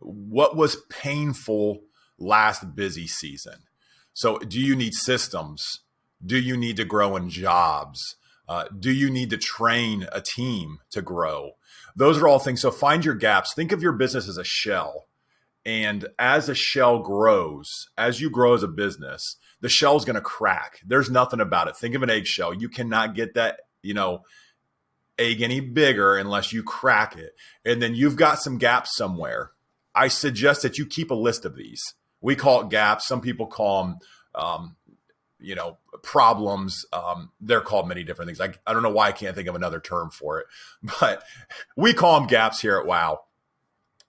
what was painful last busy season? So do you need systems? Do you need to grow in jobs? Do you need to train a team to grow? Those are all things. So find your gaps. Think of your business as a shell. And as a shell grows, as you grow as a business, the shell is going to crack. There's nothing about it. Think of an eggshell. You cannot get that, egg any bigger unless you crack it. And then you've got some gaps somewhere. I suggest that you keep a list of these. We call it gaps. Some people call them, problems. They're called many different things. I don't know why I can't think of another term for it, but we call them gaps here at WOW.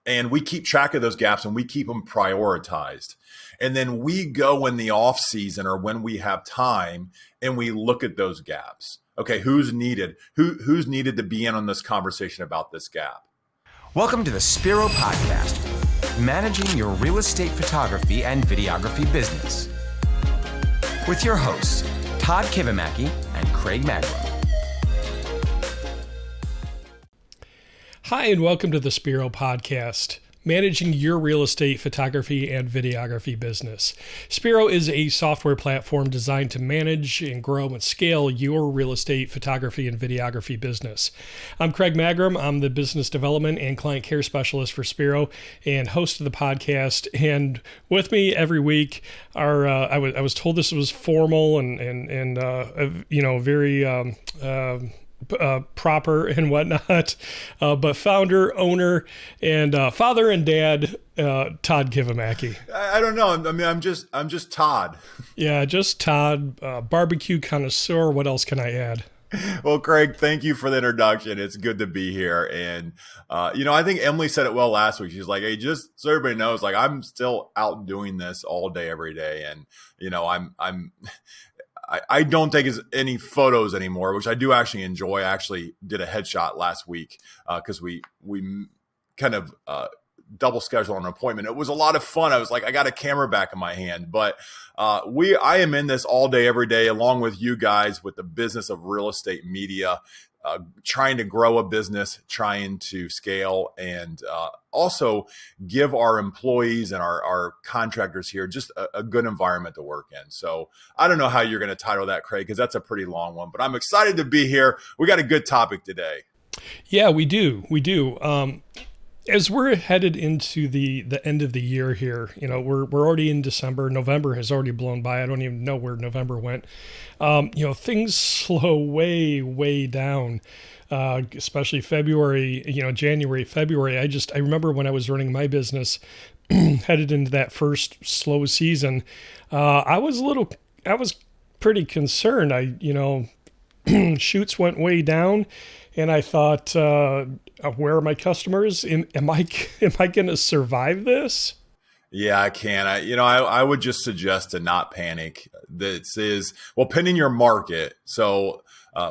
And we keep track of those gaps and we keep them prioritized. And then we go in the off season or when we have time and we look at those gaps. Okay, who's needed? Who's needed to be in on this conversation about this gap? Welcome to the Spiro Podcast, managing your real estate photography and videography business. With your hosts, Todd Kivimaki and Craig Magrum. Hi, and welcome to the Spiro Podcast, managing your real estate photography and videography business. Spiro is a software platform designed to manage and grow and scale your real estate photography and videography business. I'm Craig Magrum. I'm the business development and client care specialist for Spiro and host of the podcast. And with me every week are I was told this was formal and very proper and whatnot, but founder, owner, and father and dad, Todd Kivimaki. I don't know. I mean, I'm just Todd. Yeah, just Todd, barbecue connoisseur. What else can I add? Well, Craig, thank you for the introduction. It's good to be here. And, I think Emily said it well last week. She's like, hey, just so everybody knows, like, I'm still out doing this all day, every day. And, I don't take any photos anymore, which I do actually enjoy. I actually did a headshot last week because we kind of double scheduled an appointment. It was a lot of fun. I was like, I got a camera back in my hand, but I am in this all day, every day, along with you guys with the business of real estate media, trying to grow a business, trying to scale, and also give our employees and our contractors here just a good environment to work in. So I don't know how you're going to title that, Craig, because that's a pretty long one, but I'm excited to be here. We got a good topic today. Yeah, we do. As we're headed into the end of the year here, we're already in December. November has already blown by. I don't even know where November went. Things slow way down, especially February, January, February. I remember when I was running my business, headed into that first slow season, I was pretty concerned. Shoots went way down. And I thought, where are my customers? Am I going to survive this? Yeah, I can. I would just suggest to not panic. This is pending your market. So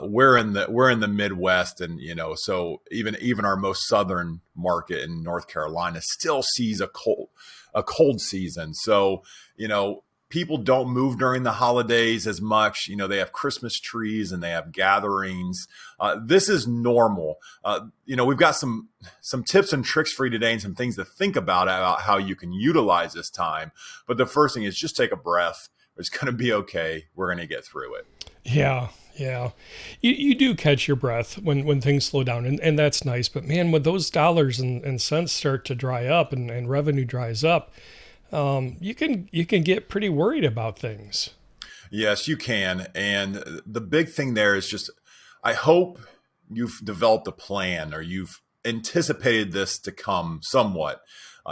we're in the Midwest, and so even our most southern market in North Carolina still sees a cold season. So people don't move during the holidays as much. They have Christmas trees and they have gatherings. This is normal. We've got some tips and tricks for you today and some things to think about how you can utilize this time. But the first thing is just take a breath. It's going to be okay. We're going to get through it. Yeah. You do catch your breath when things slow down, and that's nice. But man, when those dollars and cents start to dry up and revenue dries up, you can get pretty worried about things. Yes, you can. And the big thing there is just, I hope you've developed a plan or you've anticipated this to come somewhat.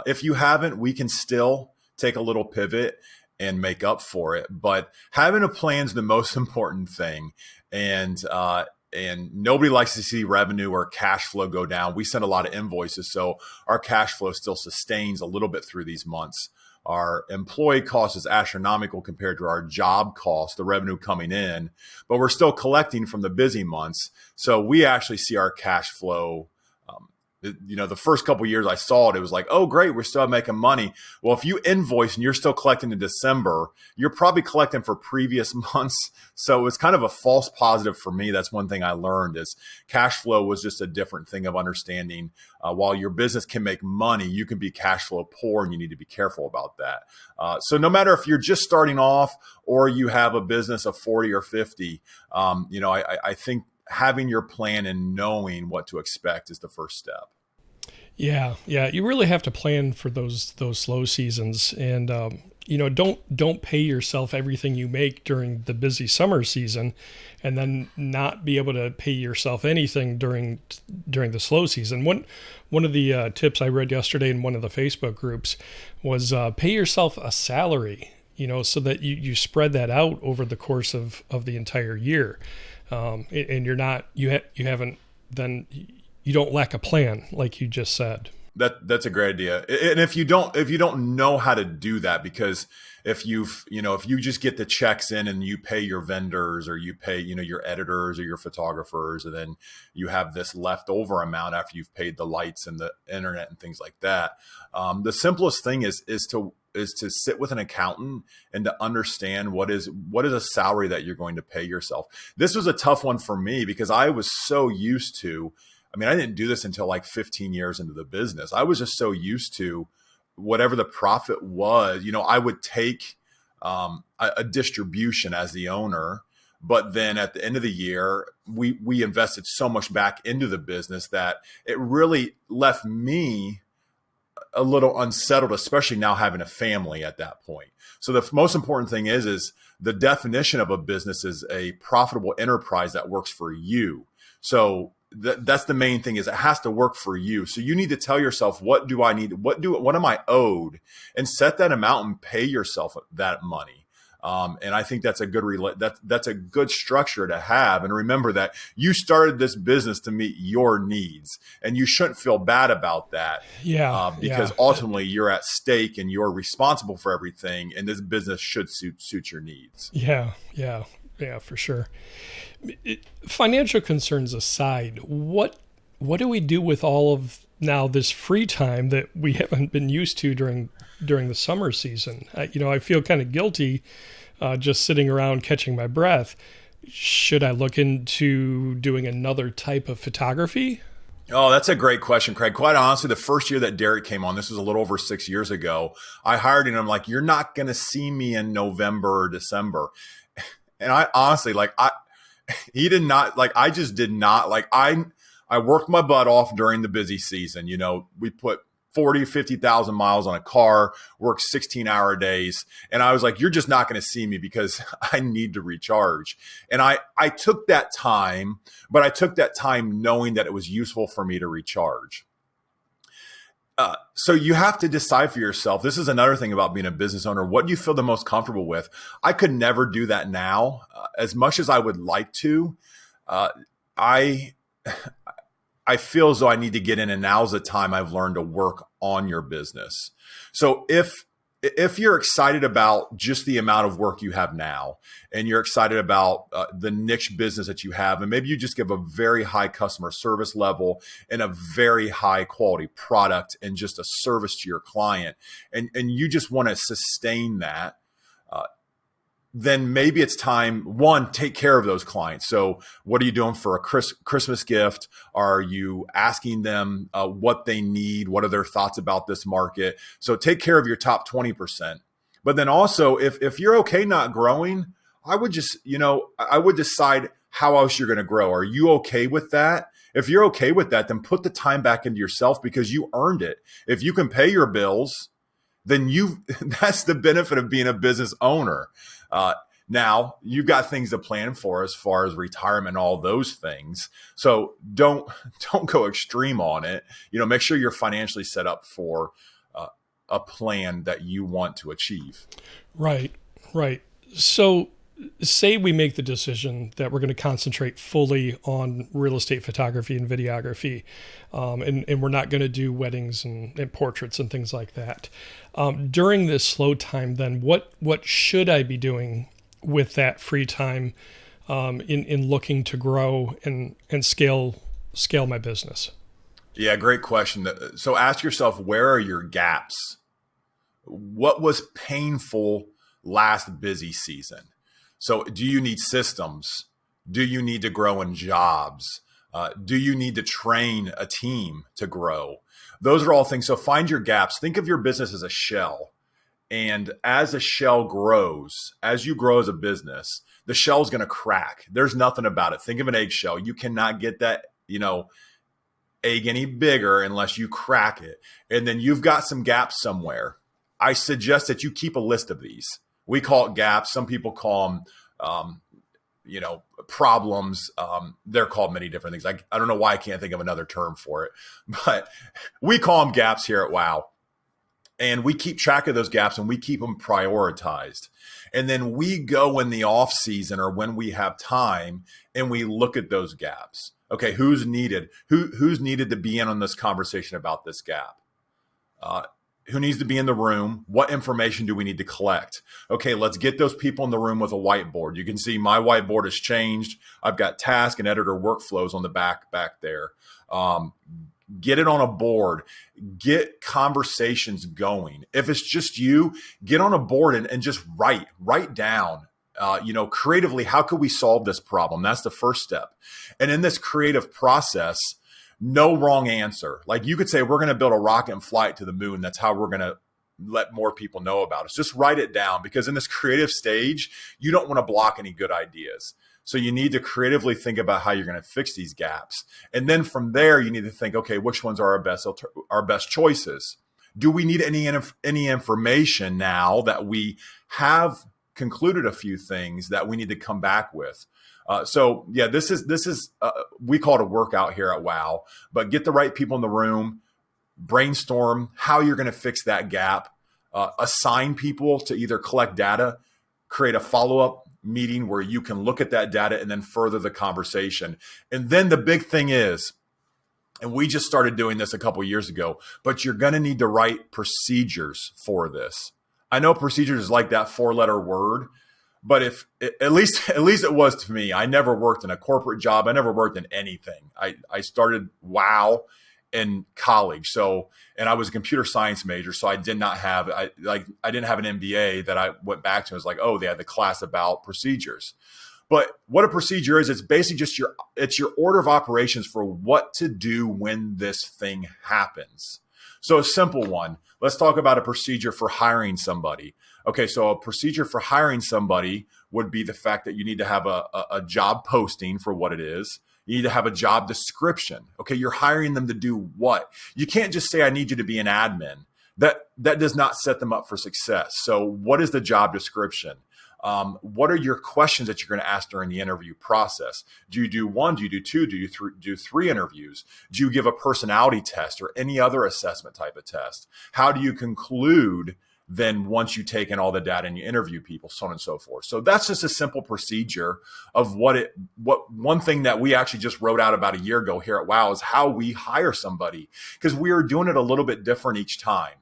If you haven't, we can still take a little pivot and make up for it. But having a plan is the most important thing. And nobody likes to see revenue or cash flow go down. We send a lot of invoices, so our cash flow still sustains a little bit through these months. Our employee cost is astronomical compared to our job cost, the revenue coming in, but we're still collecting from the busy months. So we actually see our cash flow The first couple of years I saw it, it was like, oh, great, we're still making money. Well, if you invoice and you're still collecting in December, you're probably collecting for previous months. So it's kind of a false positive for me. That's one thing I learned is cash flow was just a different thing of understanding. While your business can make money, you can be cash flow poor, and you need to be careful about that. So no matter if you're just starting off or you have a business of 40 or 50, I think having your plan and knowing what to expect is the first step. Yeah. You really have to plan for those slow seasons, and don't pay yourself everything you make during the busy summer season, and then not be able to pay yourself anything during the slow season. One of the tips I read yesterday in one of the Facebook groups was pay yourself a salary, so that you spread that out over the course of the entire year. And you don't lack a plan, like you just said. That's a great idea. And if you don't know how to do that, because if you just get the checks in and you pay your vendors, or you pay, your editors or your photographers, and then you have this leftover amount after you've paid the lights and the internet and things like that. The simplest thing is to sit with an accountant and to understand what is a salary that you're going to pay yourself. This was a tough one for me because I was so used to, I didn't do this until like 15 years into the business. I was just so used to whatever the profit was. I would take a distribution as the owner, but then at the end of the year, we invested so much back into the business that it really left me a little unsettled, especially now having a family at that point. So the most important thing is the definition of a business is a profitable enterprise that works for you. So that's the main thing, is it has to work for you. So you need to tell yourself, what do I need? What am I owed? And set that amount and pay yourself that money. And I think that's a good structure to have. And remember that you started this business to meet your needs, and you shouldn't feel bad about that. Because ultimately you're at stake and you're responsible for everything. And this business should suit your needs. Yeah, for sure. Financial concerns aside, what do we do with all of now this free time that we haven't been used to during the summer season? I feel kind of guilty just sitting around catching my breath. Should I look into doing another type of photography? Oh, that's a great question, Craig. Quite honestly, the first year that Derek came on, this was a little over 6 years ago, I hired him. I'm like, you're not going to see me in November or December. And I honestly, he did not, I just did not, I worked my butt off during the busy season. We put 40, 50,000 miles on a car, worked 16-hour days. And I was like, you're just not going to see me because I need to recharge. And I took that time, but I took that time knowing that it was useful for me to recharge. So you have to decide for yourself. This is another thing about being a business owner. What do you feel the most comfortable with? I could never do that now. As much as I would like to, I feel as though I need to get in, and now's the time I've learned to work on your business. So if you're excited about just the amount of work you have now, and you're excited about the niche business that you have, and maybe you just give a very high customer service level and a very high quality product and just a service to your client, and you just want to sustain that, then maybe it's time, one, take care of those clients. So what are you doing for a Christmas gift? Are you asking them what they need? What are their thoughts about this market? So take care of your top 20%. But then also, if you're okay not growing, I would just, I would decide how else you're going to grow. Are you okay with that? If you're okay with that, then put the time back into yourself because you earned it. If you can pay your bills, then that's the benefit of being a business owner. Now you've got things to plan for as far as retirement, all those things. So don't go extreme on it. Make sure you're financially set up for a plan that you want to achieve. Right. So say we make the decision that we're going to concentrate fully on real estate photography and videography, and we're not going to do weddings and portraits and things like that. During this slow time, then what should I be doing with that free time in looking to grow and scale my business? Yeah, great question. So ask yourself, where are your gaps? What was painful last busy season? So do you need systems? Do you need to grow in jobs? Do you need to train a team to grow? Those are all things. So find your gaps. Think of your business as a shell. And as a shell grows, as you grow as a business, the shell's going to crack. There's nothing about it. Think of an eggshell. You cannot get that, egg any bigger unless you crack it. And then you've got some gaps somewhere. I suggest that you keep a list of these. We call it gaps. Some people call them, problems. They're called many different things. I don't know why I can't think of another term for it, but we call them gaps here at WOW. And we keep track of those gaps and we keep them prioritized. And then we go in the off season or when we have time and we look at those gaps. Okay, who's needed? Who's needed to be in on this conversation about this gap? Who needs to be in the room? What information do we need to collect? Okay, let's get those people in the room with a whiteboard. You can see my whiteboard has changed. I've got task and editor workflows on the back there. Get it on a board. Get conversations going. If it's just you, get on a board and just write down, creatively, how could we solve this problem? That's the first step. And in this creative process, no wrong answer. Like you could say, we're going to build a rocket and fly it to the moon. That's how we're going to let more people know about it. Just write it down, because in this creative stage, you don't want to block any good ideas. So you need to creatively think about how you're going to fix these gaps. And then from there, you need to think, okay, which ones are our best choices? Do we need any information now that we have concluded a few things that we need to come back with? This is we call it a workout here at WOW, but get the right people in the room, brainstorm how you're going to fix that gap, assign people to either collect data, create a follow-up meeting where you can look at that data and then further the conversation. And then the big thing is, and we just started doing this a couple of years ago, but you're going to need to write procedures for this. I know procedures is like that 4-letter word, but if at least it was to me. I never worked in a corporate job. I never worked in anything. I started WOW in college. And I was a computer science major. So I didn't have an MBA that I went back to. It was like, oh, they had the class about procedures. But what a procedure is, it's basically just your order of operations for what to do when this thing happens. So a simple one, let's talk about a procedure for hiring somebody. Okay, so a procedure for hiring somebody would be the fact that you need to have a job posting for what it is. You need to have a job description. Okay, you're hiring them to do what? You can't just say, I need you to be an admin. That does not set them up for success. So what is the job description? What are your questions that you're going to ask during the interview process? Do you do one? Do you do two? Do you do three interviews? Do you give a personality test or any other assessment type of test? How do you conclude then once you've taken all the data and you interview people, so on and so forth? So that's just a simple procedure of what one thing that we actually just wrote out about a year ago here at WOW is how we hire somebody, because we are doing it a little bit different each time.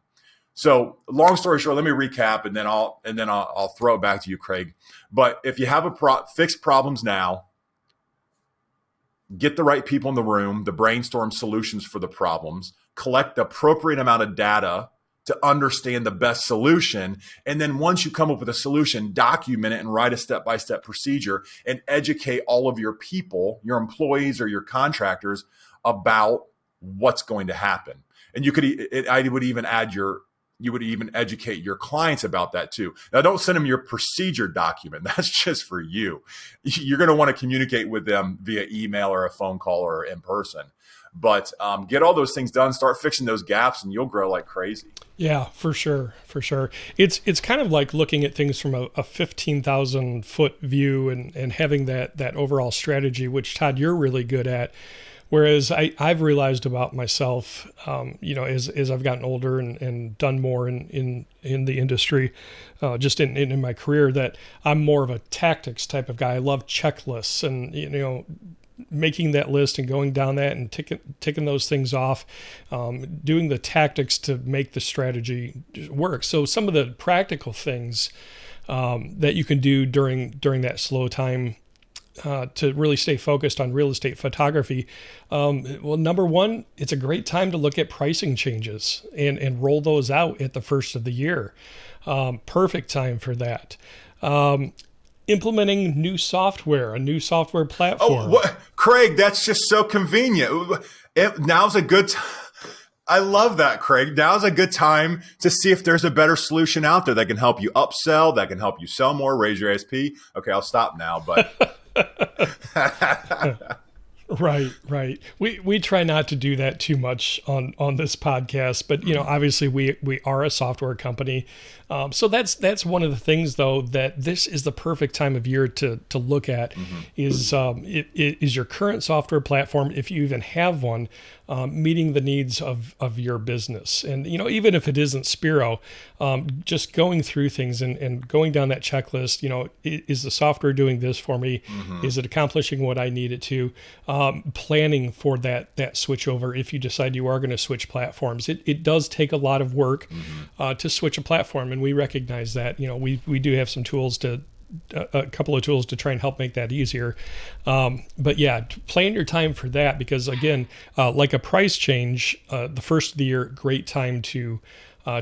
So long story short, let me recap and then I'll throw it back to you, Craig. But if you have fix problems now, get the right people in the room, the brainstorm solutions for the problems, collect the appropriate amount of data to understand the best solution. And then once you come up with a solution, document it and write a step-by-step procedure and educate all of your people, your employees or your contractors about what's going to happen. And you would even educate your clients about that too. Now, don't send them your procedure document. That's just for you. You're going to want to communicate with them via email or a phone call or in person. But get all those things done, start fixing those gaps, and you'll grow like crazy. Yeah, for sure. It's kind of like looking at things from a 15,000 foot view and having that overall strategy, which Todd, you're really good at. Whereas I've realized about myself, as I've gotten older and done more in the industry, just in my career, that I'm more of a tactics type of guy. I love checklists and, making that list and going down that and ticking those things off, doing the tactics to make the strategy work. So some of the practical things that you can do during that slow time to really stay focused on real estate photography, well, number one, it's a great time to look at pricing changes and roll those out at the first of the year. Perfect time for that. Implementing new software, a new software platform. Oh, Craig, that's just so convenient. Now's a good time. I love that, Craig. Now's a good time to see if there's a better solution out there that can help you upsell, that can help you sell more, raise your ASP. Okay, I'll stop now, but Right. We try not to do that too much on this podcast, but obviously we are a software company, so that's one of the things though that this is the perfect time of year to look at is your current software platform, if you even have one, meeting the needs of your business. And even if it isn't Spiro, just going through things and going down that checklist. Is the software doing this for me? Is it accomplishing what I need it to? Planning for that switch over if you decide you are going to switch platforms. It does take a lot of work to switch a platform, and we recognize that. We do have some tools a couple of tools to try and help make that easier. But yeah, plan your time for that, because again, like a price change, the first of the year, great time to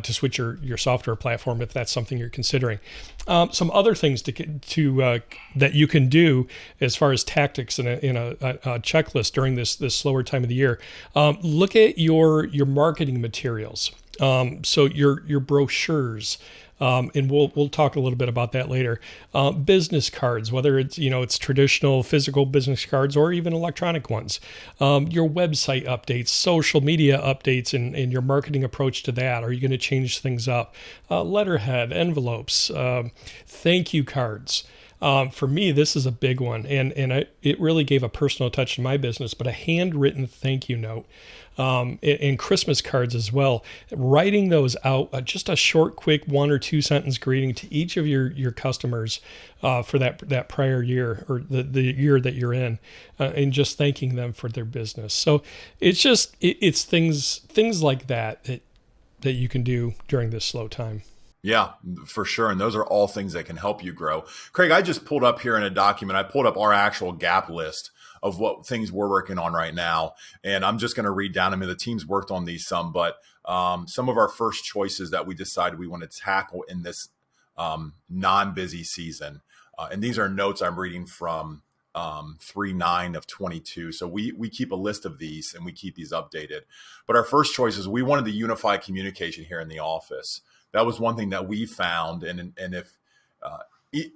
switch your software platform if that's something you're considering. Some other things to that you can do as far as tactics in a checklist during this slower time of the year. Look at your marketing materials. So your brochures. And we'll talk a little bit about that later. Business cards, whether it's traditional physical business cards or even electronic ones. Your website updates, social media updates, and your marketing approach to that. Are you going to change things up? Letterhead, envelopes, thank you cards. For me, this is a big one, and it really gave a personal touch to my business. But a handwritten thank you note. And Christmas cards as well. Writing those out, just a short, quick 1 or 2 sentence greeting to each of your customers for that prior year or the year that you're in, and just thanking them for their business. So it's things like that you can do during this slow time. Yeah, for sure. And those are all things that can help you grow. Craig, I just pulled up here in a document. I pulled up our actual gap list of what things we're working on right now. And I'm just going to read down. I mean, the team's worked on these some, but some of our first choices that we decided we want to tackle in this non-busy season. And these are notes I'm reading from 3/9 of 22. So we keep a list of these and we keep these updated. But our first choice is we wanted to unify communication here in the office. That was one thing that we found. And if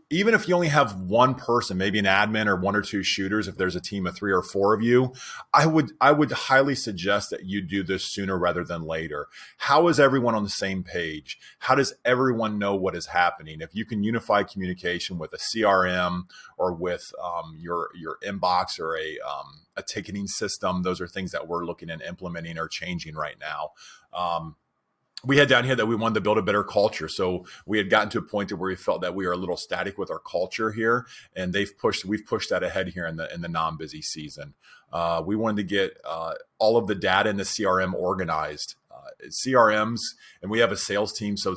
even if you only have one person, maybe an admin or 1 or 2 shooters, if there's a team of 3 or 4 of you, I would highly suggest that you do this sooner rather than later. How is everyone on the same page? How does everyone know what is happening? If you can unify communication with a CRM or with your inbox or a ticketing system, those are things that we're looking at implementing or changing right now. We had down here that we wanted to build a better culture. So we had gotten to a point where we felt that we are a little static with our culture here, and we've pushed that ahead here in the non-busy season. We wanted to get all of the data in the CRM organized. CRMs, and we have a sales team, so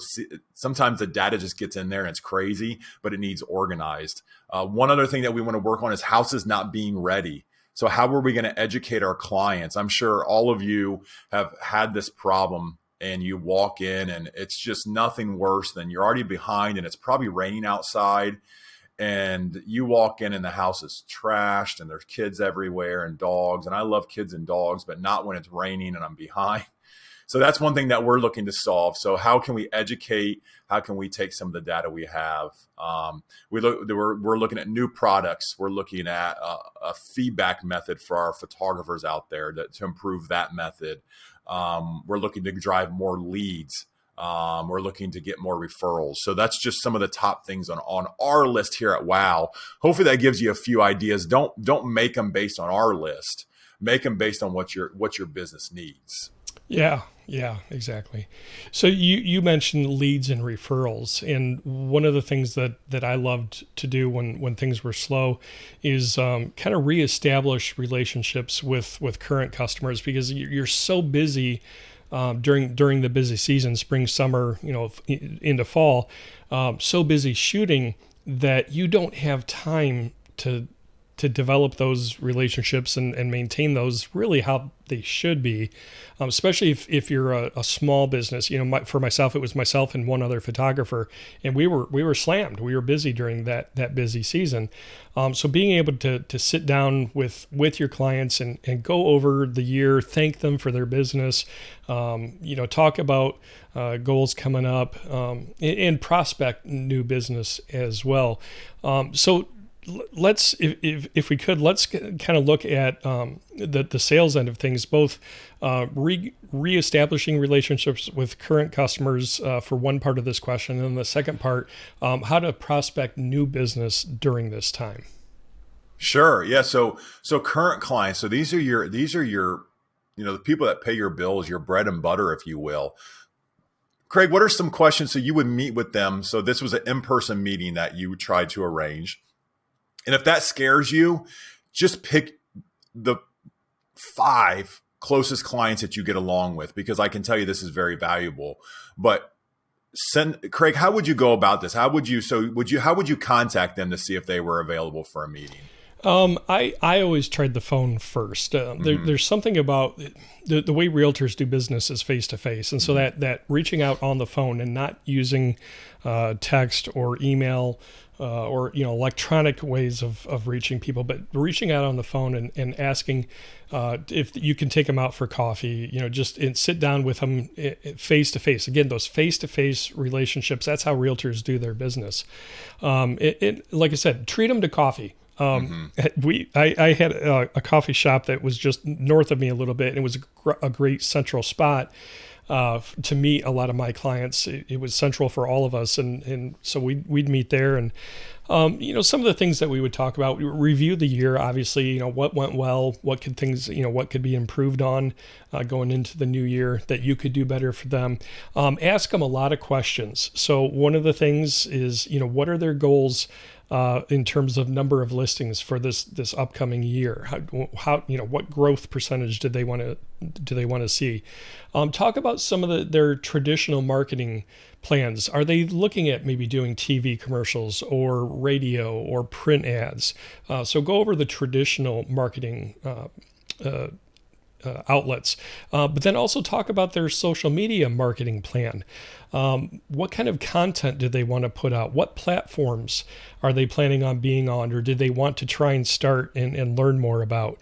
sometimes the data just gets in there and it's crazy, but it needs organized. One other thing that we want to work on is houses not being ready. So how are we going to educate our clients? I'm sure all of you have had this problem, and you walk in and it's just nothing worse than you're already behind and it's probably raining outside, and you walk in and the house is trashed and there's kids everywhere and dogs. And I love kids and dogs, but not when it's raining and I'm behind. So that's one thing that we're looking to solve. So how can we educate? How can we take some of the data we have? We're looking at new products. We're looking at a feedback method for our photographers out there to improve that method. We're looking to drive more leads. We're looking to get more referrals. So that's just some of the top things on our list here at WOW. Hopefully that gives you a few ideas. Don't make them based on our list. Make them based on what your business needs. Yeah, exactly. So you mentioned leads and referrals, and one of the things that I loved to do when things were slow is kind of reestablish relationships with current customers, because you're so busy during the busy season, spring, summer, into fall, so busy shooting that you don't have time to to develop those relationships and maintain those really how they should be, especially if you're a small business. For myself, it was myself and one other photographer, and we were slammed. We were busy during that busy season. So being able to sit down with your clients and go over the year, thank them for their business, talk about goals coming up, and prospect new business as well. So let's, if we could, let's kind of look at the sales end of things, both reestablishing relationships with current customers for one part of this question, and then the second part, how to prospect new business during this time. Sure. Yeah. So current clients. So these are your the people that pay your bills, your bread and butter, if you will. Craig, what are some questions? So you would meet with them. So this was an in-person meeting that you tried to arrange. And if that scares you, just pick the 5 closest clients that you get along with, because I can tell you this is very valuable. But Craig, how would you go about this? How would you contact them to see if they were available for a meeting? I always tried the phone first. There's something about the way realtors do business is face to face, and so that reaching out on the phone and not using text or email or electronic ways of reaching people, but reaching out on the phone and asking if you can take them out for coffee. Just sit down with them face to face. Again, those face to face relationships. That's how realtors do their business. Like I said, treat them to coffee. I had a coffee shop that was just north of me a little bit, and it was a great central spot to meet a lot of my clients. It was central for all of us, and so we'd meet there, and some of the things that we would talk about, review the year, obviously, what went well, what could be improved on going into the new year that you could do better for them. Ask them a lot of questions. So one of the things is, what are their goals in terms of number of listings for this upcoming year? How what growth percentage do they want to see? Talk about some of their traditional marketing plans. Are they looking at maybe doing TV commercials or radio or print ads? So go over the traditional marketing outlets, but then also talk about their social media marketing plan. What kind of content do they want to put out? What platforms are they planning on being on, or do they want to try and start and learn more about?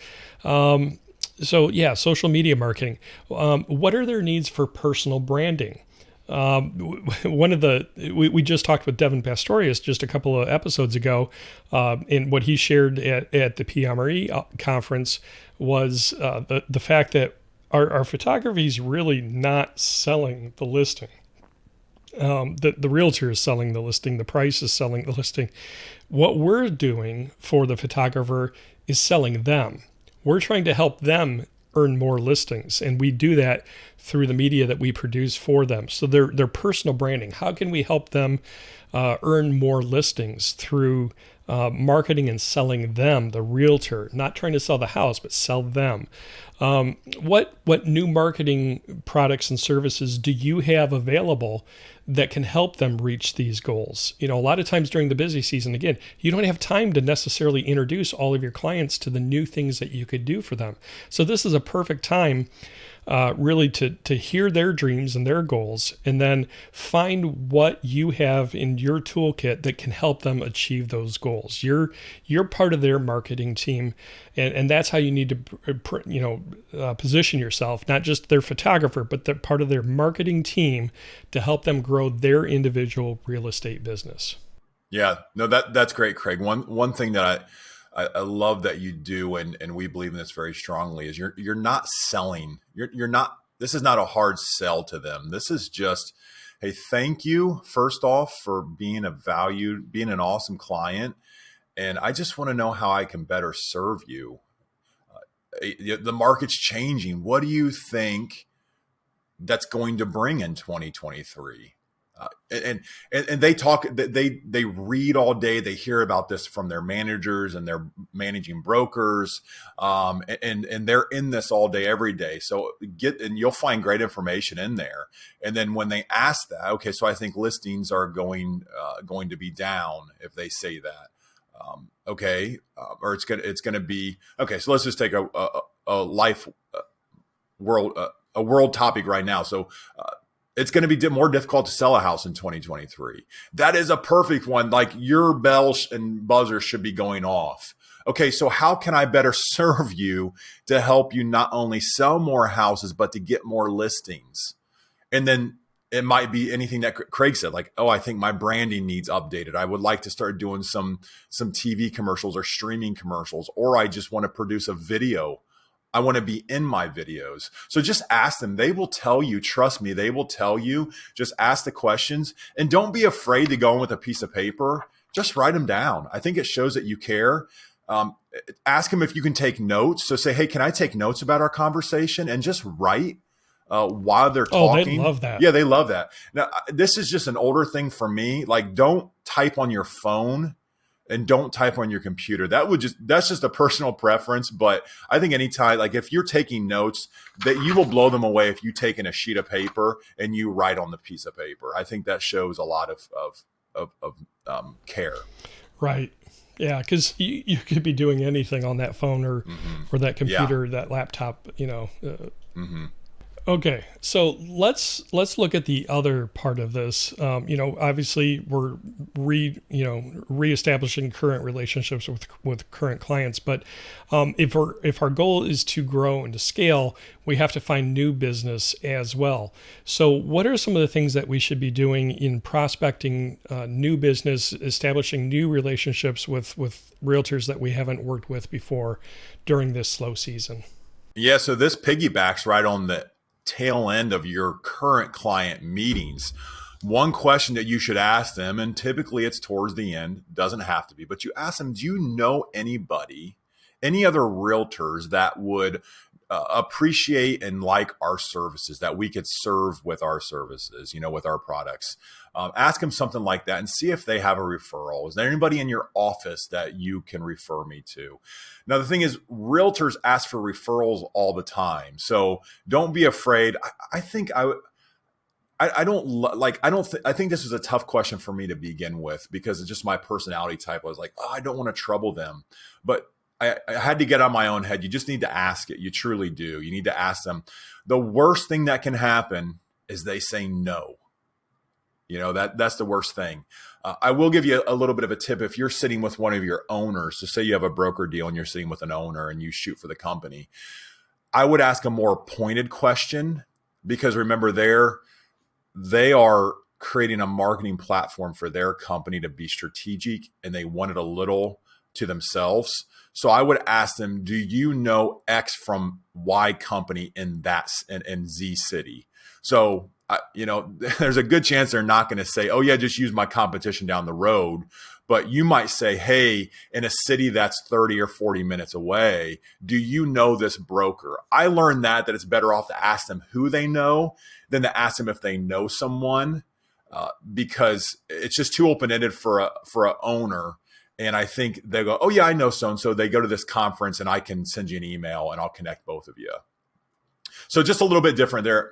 Social media marketing. What are their needs for personal branding? We just talked with Devin Pastorius just a couple of episodes ago, and what he shared at the PMRE conference was the fact that our photography is really not selling the listing. The realtor is selling the listing. The price is selling the listing. What we're doing for the photographer is selling them. We're trying to help them earn more listings, and we do that through the media that we produce for them. So their personal branding. How can we help them earn more listings through marketing and selling them, the realtor, not trying to sell the house, but sell them? What new marketing products and services do you have available that can help them reach these goals? A lot of times during the busy season, again, you don't have time to necessarily introduce all of your clients to the new things that you could do for them. So this is a perfect time really to hear their dreams and their goals, and then find what you have in your toolkit that can help them achieve those goals. You're part of their marketing team, and that's how you need to position yourself, not just their photographer, but they're part of their marketing team to help them grow their individual real estate business. Yeah, no, that's great, Craig. One thing that I love that you do, and we believe in this very strongly, is you're not selling. You're not. This is not a hard sell to them. This is just, hey, thank you first off for being an awesome client, and I just want to know how I can better serve you. The market's changing. What do you think that's going to bring in 2023? And they talk, they read all day. They hear about this from their managers and their managing brokers. And they're in this all day, every day. So you'll find great information in there. And then when they ask that, okay, so I think listings are going to be down, if they say that, Okay. Or it's gonna be, okay. So let's just take a life world, a world topic right now. So, it's going to be more difficult to sell a house in 2023. That is a perfect one. Like your bells and buzzers should be going off. Okay, so how can I better serve you to help you not only sell more houses, but to get more listings? And then it might be anything that Craig said, like, oh, I think my branding needs updated. I would like to start doing some TV commercials or streaming commercials, or I just want to produce a video. I want to be in my videos. So just ask them. They will tell you, trust me, they will tell you. Just ask the questions and don't be afraid to go in with a piece of paper. Just write them down. I think it shows that you care. Ask them if you can take notes. So say, hey, can I take notes about our conversation? And just write while they're talking. Oh, they love that. Yeah, they love that. Now, this is just an older thing for me. Like, don't type on your phone and don't type on your computer. That's just a personal preference. But I think anytime, like if you're taking notes, that you will blow them away if you take in a sheet of paper and you write on the piece of paper. I think that shows a lot of care. Right. Yeah, because you could be doing anything on that phone or that computer, that laptop, Okay, so let's look at the other part of this. Obviously we're reestablishing current relationships with current clients, but if our goal is to grow and to scale, we have to find new business as well. So what are some of the things that we should be doing in prospecting new business, establishing new relationships with realtors that we haven't worked with before during this slow season? Yeah, so this piggybacks right on the tail end of your current client meetings. One question that you should ask them, and typically it's towards the end, doesn't have to be, but you ask them, do you know anybody, any other realtors that would appreciate and like our services, that we could serve with our services, with our products? Ask them something like that and see if they have a referral. Is there anybody in your office that you can refer me to? Now, the thing is, realtors ask for referrals all the time. So don't be afraid. I think I think this was a tough question for me to begin with because it's just my personality type. I was like, oh, I don't want to trouble them. But I had to get on my own head. You just need to ask it. You truly do. You need to ask them. The worst thing that can happen is they say no. That's the worst thing. I will give you a little bit of a tip. If you're sitting with one of your owners, so say you have a broker deal and you're sitting with an owner and you shoot for the company, I would ask a more pointed question because remember, they are creating a marketing platform for their company to be strategic and they want it a little to themselves. So I would ask them, do you know X from Y company in Z city? So, there's a good chance they're not going to say, oh yeah, just use my competition down the road. But you might say, hey, in a city that's 30 or 40 minutes away, do you know this broker? I learned that it's better off to ask them who they know than to ask them if they know someone, because it's just too open-ended for a owner. And I think they go, oh yeah, I know so-and-so. They go to this conference and I can send you an email and I'll connect both of you. So just a little bit different there.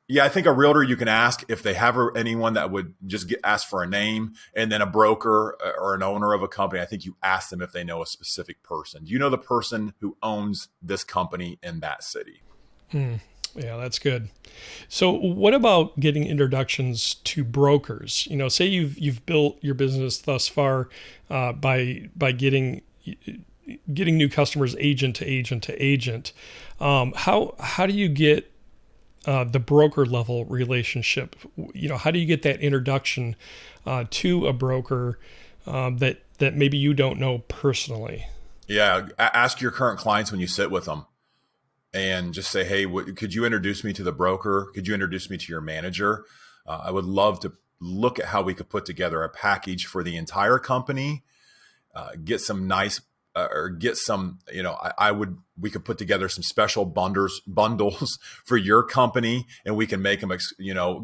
Yeah, I think a realtor, you can ask if they have anyone that would just ask for a name, and then a broker or an owner of a company, I think you ask them if they know a specific person. Do you know the person who owns this company in that city? Yeah, that's good. So what about getting introductions to brokers? Say you've built your business thus far by getting new customers agent to agent to agent. How do you get the broker level relationship? How do you get that introduction to a broker that maybe you don't know personally? Yeah, ask your current clients when you sit with them. And just say, hey, could you introduce me to the broker? Could you introduce me to your manager? I would love to look at how we could put together a package for the entire company, get some nice, or get some, we could put together some special bundles for your company, and we can make them,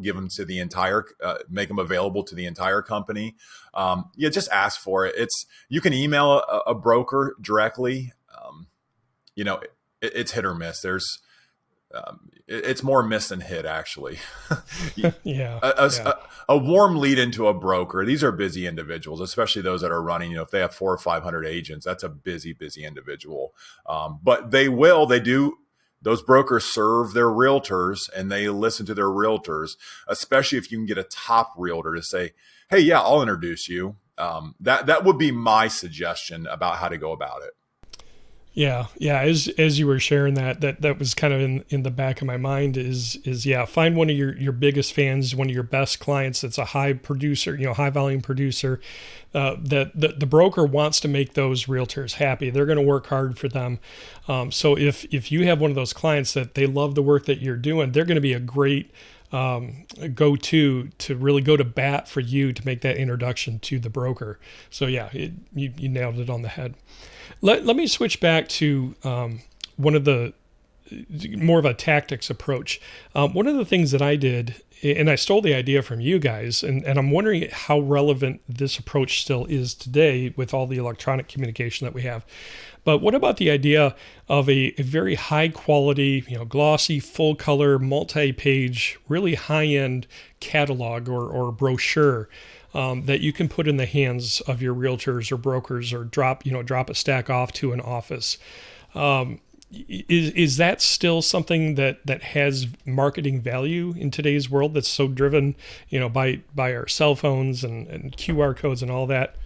give them to the entire, make them available to the entire company. Just ask for it. You can email a broker directly. It's hit or miss. it's more miss than hit, actually. Yeah. A warm lead into a broker. These are busy individuals, especially those that are running. If they have 400 or 500 agents, that's a busy individual. But they do. Those brokers serve their realtors and they listen to their realtors, especially if you can get a top realtor to say, "Hey, yeah, I'll introduce you." That would be my suggestion about how to go about it. Yeah. As you were sharing that was kind of in the back of my mind is find one of your biggest fans, one of your best clients that's a high producer, high volume producer, that the broker wants to make those realtors happy. They're going to work hard for them. So if you have one of those clients that they love the work that you're doing, they're going to be a great go-to to really go to bat for you to make that introduction to the broker. So you nailed it on the head. Let me switch back to one of the more of a tactics approach. One of the things that I did, and I stole the idea from you guys, and I'm wondering how relevant this approach still is today with all the electronic communication that we have. But what about the idea of a very high quality, glossy, full color, multi-page, really high-end catalog or brochure that you can put in the hands of your realtors or brokers, or drop a stack off to an office? Is that still something that has marketing value in today's world that's so driven, by our cell phones and QR codes and all that?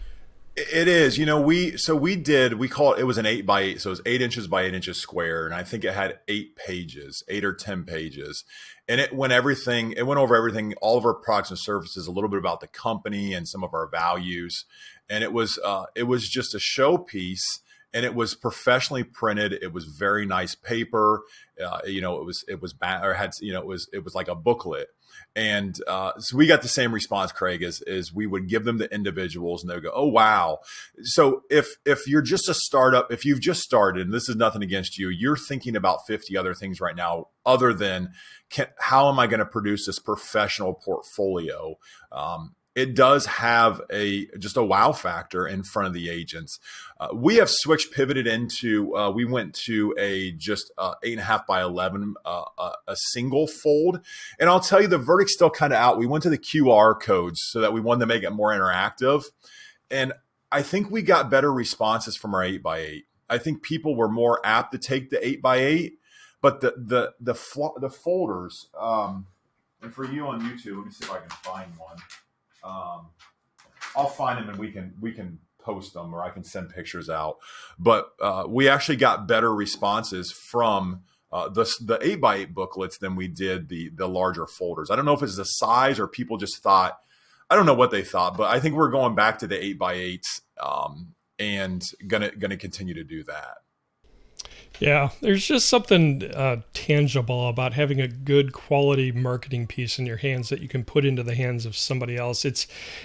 It is. We call it was an 8x8. So it was 8 inches by 8 inches square. And I think it had 8 pages, 8 or 10 pages. And it went over everything, all of our products and services, a little bit about the company and some of our values. And it was just a showpiece, and it was professionally printed. It was very nice paper. It was like a booklet. And so we got the same response, Craig, is we would give them to individuals and they would go, "Oh, wow." So if you're just a startup, if you've just started, and this is nothing against you, you're thinking about 50 other things right now other than how am I going to produce this professional portfolio? It does have just a wow factor in front of the agents. We have pivoted into, we went to a 8.5 by 11, a single fold. And I'll tell you, the verdict's still kind of out. We went to the QR codes so that we wanted to make it more interactive. And I think we got better responses from our 8x8. I think people were more apt to take the 8x8, but the folders, and for you on YouTube, let me see if I can find one. I'll find them and we can post them, or I can send pictures out. But we actually got better responses from the 8x8 booklets than we did the larger folders. I don't know if it's the size or people just thought, I don't know what they thought, but I think we're going back to the 8x8s and gonna continue to do that. Yeah, there's just something tangible about having a good quality marketing piece in your hands that you can put into the hands of somebody else.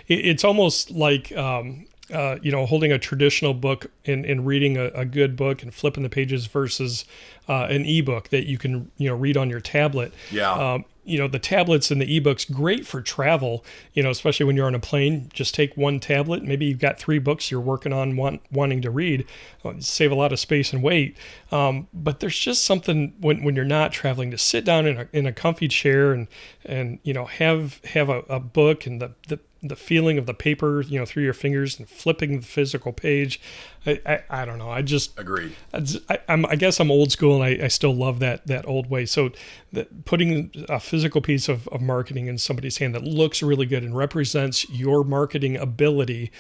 It's almost like holding a traditional book and reading a good book and flipping the pages versus an ebook that you can read on your tablet. Yeah. The tablets and the ebooks, great for travel, especially when you're on a plane. Just take one tablet. Maybe you've got 3 books you're working on wanting to read. Save a lot of space and weight. But there's just something when you're not traveling to sit down in a comfy chair and have a book and the feeling of the paper, through your fingers and flipping the physical page. I don't know. I just agreed. I guess I'm old school, and I still love that old way. So putting a physical piece of marketing in somebody's hand that looks really good and represents your marketing ability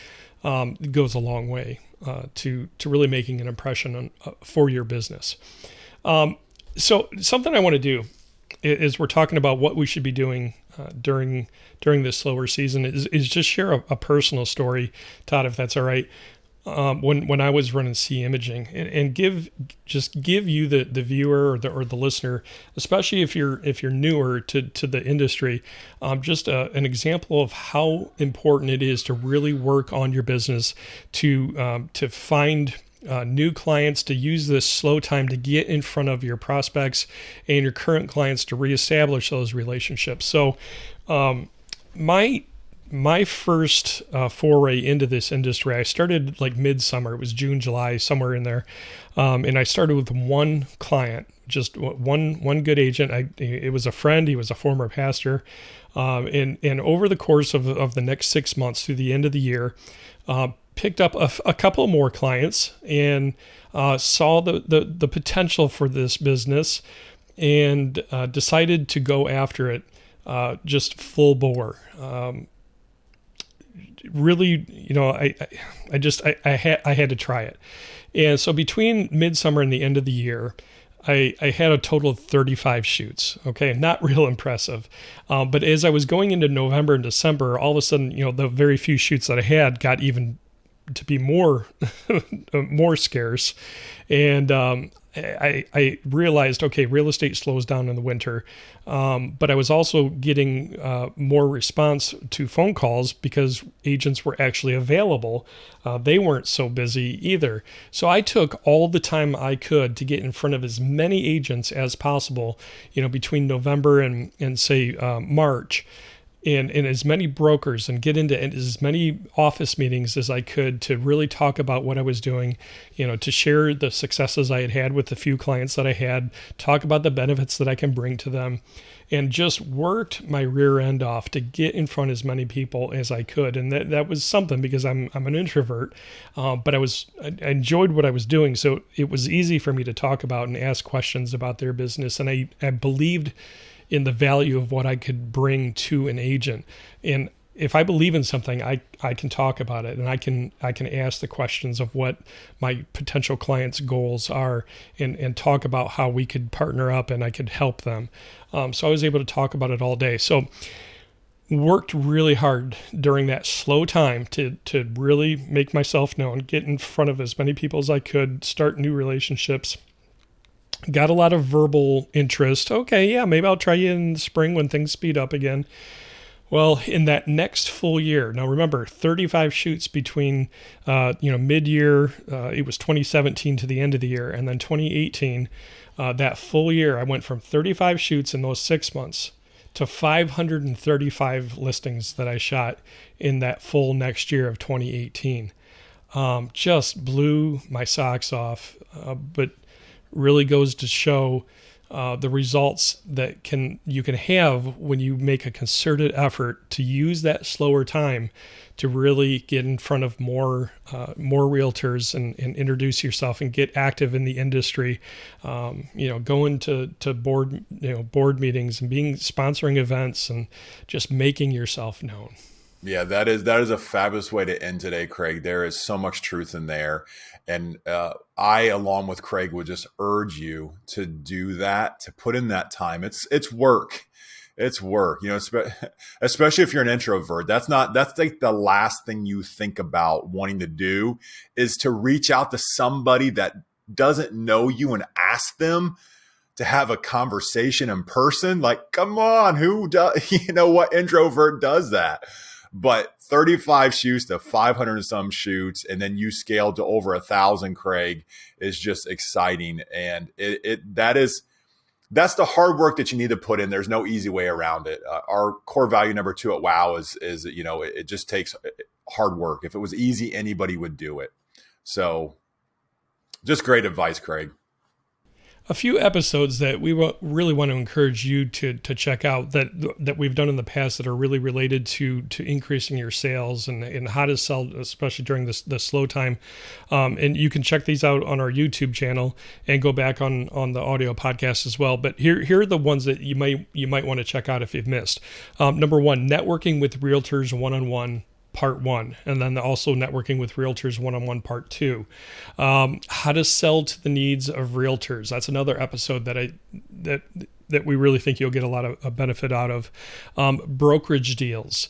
goes a long way to really making an impression for your business. So something I want to do is we're talking about what we should be doing during this slower season is just share a personal story, Todd, if that's all right. When I was running C Imaging, and give you the viewer or the listener, especially if you're newer to the industry, just an example of how important it is to really work on your business, to find new clients, to use this slow time to get in front of your prospects and your current clients to reestablish those relationships. So my my first foray into this industry, I started like midsummer. It was June, July, somewhere in there. And I started with one client, just one good agent. It was a friend. He was a former pastor. And over the course of the next 6 months through the end of the year, picked up a couple more clients and saw the potential for this business and decided to go after it just full bore. Really, I had to try it. And so between midsummer and the end of the year, I had a total of 35 shoots. Okay, not real impressive. But as I was going into November and December, all of a sudden, the very few shoots that I had got even to be more scarce. And I realized, okay, real estate slows down in the winter. But I was also getting more response to phone calls because agents were actually available. They weren't so busy either. So I took all the time I could to get in front of as many agents as possible, between November and say March. And as many brokers and get into as many office meetings as I could to really talk about what I was doing, to share the successes I had with the few clients that I had, talk about the benefits that I can bring to them, and just worked my rear end off to get in front of as many people as I could. And that was something because I'm an introvert, but I enjoyed what I was doing. So it was easy for me to talk about and ask questions about their business. And I believed in the value of what I could bring to an agent. And if I believe in something, I can talk about it, and I can ask the questions of what my potential clients' goals are and talk about how we could partner up and I could help them. So I was able to talk about it all day. So worked really hard during that slow time to really make myself known, get in front of as many people as I could, start new relationships. Got a lot of verbal interest. Okay, yeah, maybe I'll try you in the spring when things speed up again. Well, in that next full year, now remember, 35 shoots between, mid-year, it was 2017 to the end of the year, and then 2018, that full year, I went from 35 shoots in those 6 months to 535 listings that I shot in that full next year of 2018. Just blew my socks off, but really goes to show the results that you can have when you make a concerted effort to use that slower time to really get in front of more realtors and introduce yourself and get active in the industry. Going to board meetings and sponsoring events and just making yourself known. Yeah, that is a fabulous way to end today, Craig. There is so much truth in there. And I, along with Craig, would just urge you to do that, to put in that time. It's work. It's work, especially if you're an introvert. That's like the last thing you think about wanting to do is to reach out to somebody that doesn't know you and ask them to have a conversation in person. Like, come on, who does, what introvert does that? But 35 shoots to 500 and some shoots, and then you scaled to over 1,000, Craig, is just exciting. And that's the hard work that you need to put in. There's no easy way around it. Our core value number 2 at WOW is it just takes hard work. If it was easy, anybody would do it. So just great advice, Craig. A few episodes that we really want to encourage you to check out that we've done in the past that are really related to increasing your sales and how to sell, especially during the slow time. And you can check these out on our YouTube channel and go back on the audio podcast as well. But here are the ones that you might want to check out if you've missed. Number 1, networking with realtors one-on-one. Part 1, and then also networking with realtors one-on-one part 2. How to sell to the needs of realtors. That's another episode that we really think you'll get a lot of benefit out of. Brokerage deals.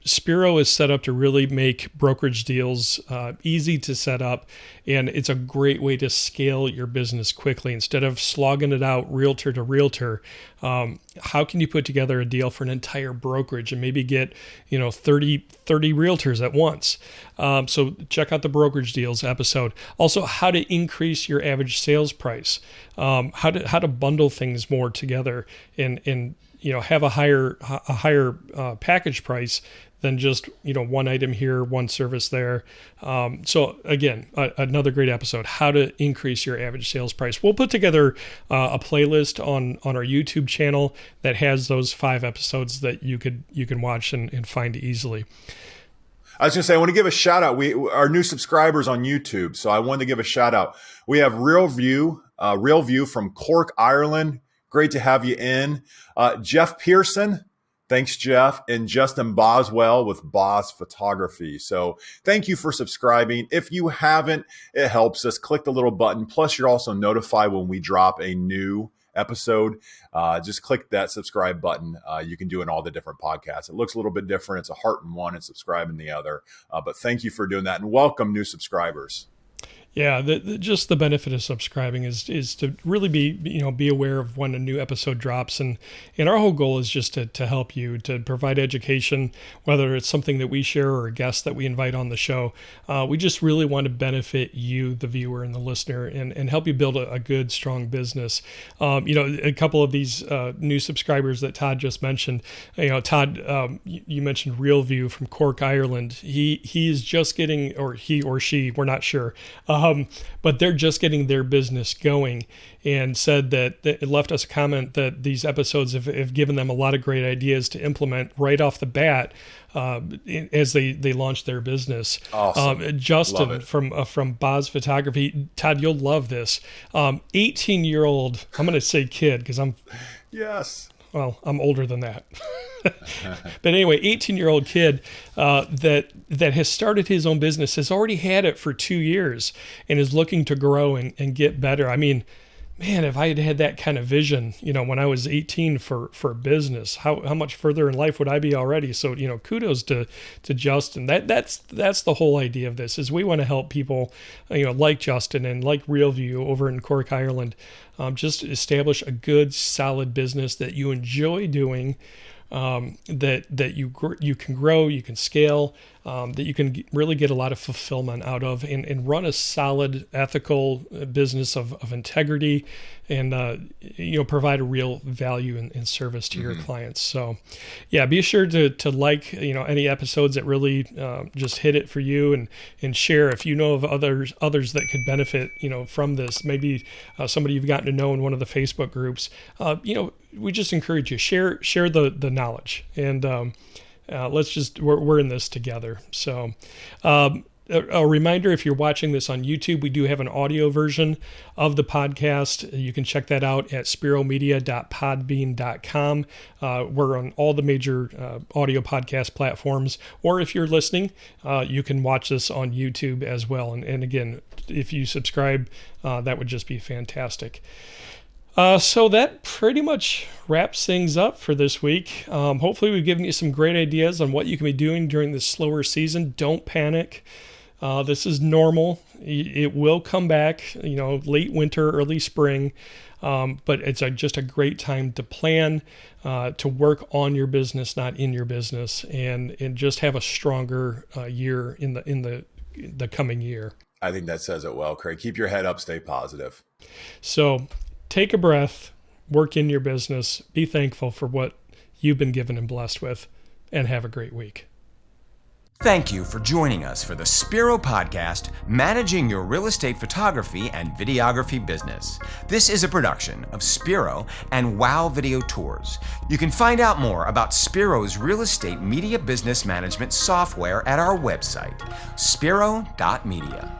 Spiro is set up to really make brokerage deals easy to set up, and it's a great way to scale your business quickly. Instead of slogging it out realtor to realtor, how can you put together a deal for an entire brokerage and maybe get 30 realtors at once? So check out the brokerage deals episode. Also, how to increase your average sales price, how to bundle things more together and have a higher package price than just, one item here, one service there. So again, another great episode, how to increase your average sales price. We'll put together a playlist on our YouTube channel that has those 5 episodes that you can watch and find easily. I was going to say, I want to give a shout out. Our new subscribers on YouTube. So I wanted to give a shout out. We have Real View from Cork, Ireland. Great to have you in. Jeff Pearson. Thanks, Jeff. And Justin Boswell with Boz Photography. So thank you for subscribing. If you haven't, it helps us. Click the little button. Plus, you're also notified when we drop a new episode. Just click that subscribe button. You can do it in all the different podcasts. It looks a little bit different. It's a heart in one and subscribe in the other. But thank you for doing that, and welcome new subscribers. Yeah, just the benefit of subscribing is to really be aware of when a new episode drops, and our whole goal is just to help you, to provide education, whether it's something that we share or a guest that we invite on the show. We just really want to benefit you, the viewer and the listener, and help you build a good, strong business. A couple of these new subscribers that Todd just mentioned. Todd, you mentioned Real View from Cork, Ireland. He is just getting, or he or she, we're not sure. But they're just getting their business going, and said that it left us a comment that these episodes have given them a lot of great ideas to implement right off the bat as they launch their business. Awesome. Justin from Boz Photography. Todd, you'll love this. 18-year-old, I'm going to say kid because Yes. Well, I'm older than that. But anyway, 18-year-old kid that has started his own business, has already had it for 2 years, and is looking to grow and get better. I mean, man, if I had that kind of vision, when I was 18 for business, how much further in life would I be already? So, kudos to Justin. That's the whole idea of this, is we want to help people, like Justin and like Real View over in Cork, Ireland, just establish a good, solid business that you enjoy doing, that you can grow, you can scale, that you can really get a lot of fulfillment out of, and run a solid, ethical business of integrity, and provide a real value and service to your clients. So, yeah, be sure to like any episodes that really just hit it for you, and share if you know of others that could benefit from this. Maybe somebody you've gotten to know in one of the Facebook groups. We just encourage you, share the knowledge, and we're in this together. So a reminder, if you're watching this on YouTube, we do have an audio version of the podcast. You can check that out at spiromedia.podbean.com. We're on all the major audio podcast platforms, or if you're listening, you can watch this on YouTube as well. And again, if you subscribe, that would just be fantastic. So that pretty much wraps things up for this week. Hopefully we've given you some great ideas on what you can be doing during this slower season. Don't panic. This is normal. It will come back, late winter, early spring. But it's just a great time to plan, to work on your business, not in your business, and just have a stronger year in the coming year. I think that says it well, Craig. Keep your head up, stay positive. So take a breath, work in your business, be thankful for what you've been given and blessed with, and have a great week. Thank you for joining us for the Spiro Podcast, Managing Your Real Estate Photography and Videography Business. This is a production of Spiro and Wow Video Tours. You can find out more about Spiro's real estate media business management software at our website, spiro.media.